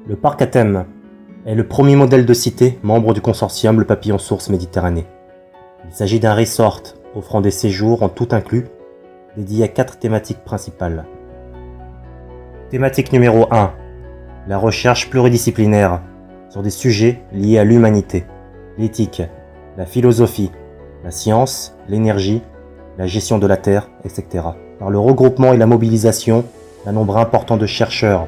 Le parc à thème est le premier modèle de cité membre du consortium Le Papillon Source Méditerranée. Il s'agit d'un resort offrant des séjours en tout inclus, dédié à 4 thématiques principales. Thématique numéro 1. La recherche pluridisciplinaire sur des sujets liés à l'humanité, l'éthique, la philosophie, la science, l'énergie, la gestion de la terre, etc. Par le regroupement et la mobilisation d'un nombre important de chercheurs,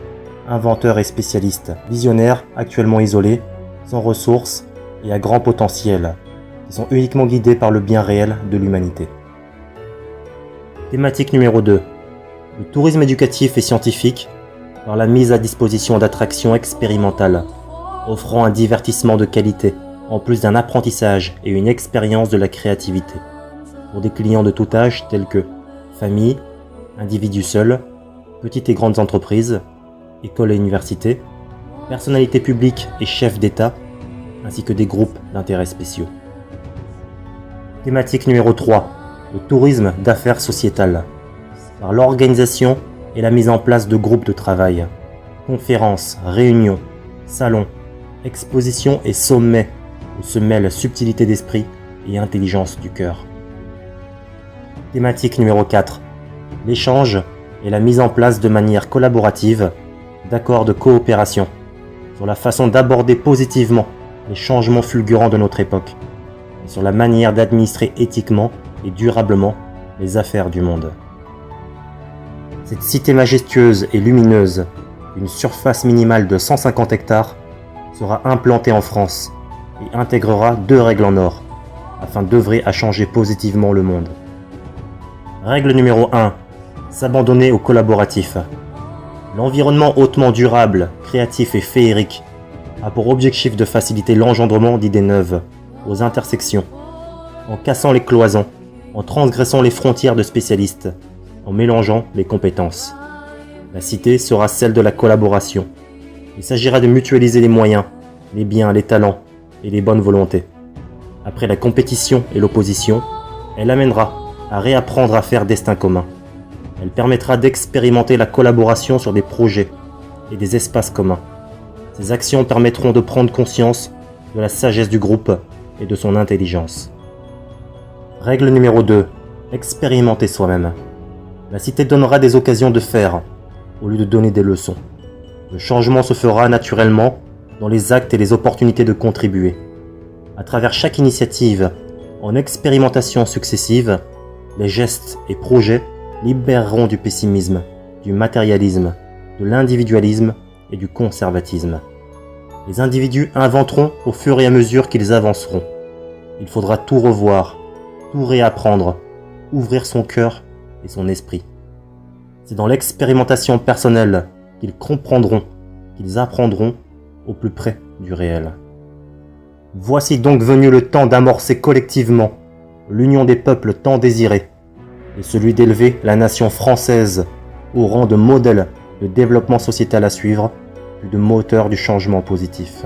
inventeurs et spécialistes, visionnaires actuellement isolés, sans ressources et à grand potentiel, qui sont uniquement guidés par le bien réel de l'humanité. Thématique numéro 2. Le tourisme éducatif et scientifique par la mise à disposition d'attractions expérimentales, offrant un divertissement de qualité, en plus d'un apprentissage et une expérience de la créativité, pour des clients de tout âge tels que familles, individus seuls, petites et grandes entreprises, écoles et universités, personnalités publiques et chefs d'État, ainsi que des groupes d'intérêts spéciaux. Thématique numéro 3. Le tourisme d'affaires sociétales, par l'organisation et la mise en place de groupes de travail, conférences, réunions, salons, expositions et sommets où se mêlent subtilité d'esprit et intelligence du cœur. Thématique numéro 4. L'échange et la mise en place de manière collaborative d'accords de coopération sur la façon d'aborder positivement les changements fulgurants de notre époque et sur la manière d'administrer éthiquement et durablement les affaires du monde. Cette cité majestueuse et lumineuse, d'une surface minimale de 150 hectares, sera implantée en France et intégrera 2 règles en or, afin d'œuvrer à changer positivement le monde. Règle numéro 1. S'abandonner au collaboratif. L'environnement hautement durable, créatif et féerique a pour objectif de faciliter l'engendrement d'idées neuves, aux intersections, en cassant les cloisons, en transgressant les frontières de spécialistes, en mélangeant les compétences. La cité sera celle de la collaboration. Il s'agira de mutualiser les moyens, les biens, les talents et les bonnes volontés. Après la compétition et l'opposition, elle amènera à réapprendre à faire destin commun. Elle permettra d'expérimenter la collaboration sur des projets et des espaces communs. Ces actions permettront de prendre conscience de la sagesse du groupe et de son intelligence. Règle numéro 2. Expérimenter soi-même. La cité donnera des occasions de faire, au lieu de donner des leçons. Le changement se fera naturellement dans les actes et les opportunités de contribuer. À travers chaque initiative, en expérimentation successive, les gestes et projets libéreront du pessimisme, du matérialisme, de l'individualisme et du conservatisme. Les individus inventeront au fur et à mesure qu'ils avanceront. Il faudra tout revoir, tout réapprendre, ouvrir son cœur et son esprit. C'est dans l'expérimentation personnelle qu'ils comprendront, qu'ils apprendront au plus près du réel. Voici donc venu le temps d'amorcer collectivement l'union des peuples tant désirée, et celui d'élever la nation française au rang de modèle de développement sociétal à suivre, puis de moteur du changement positif.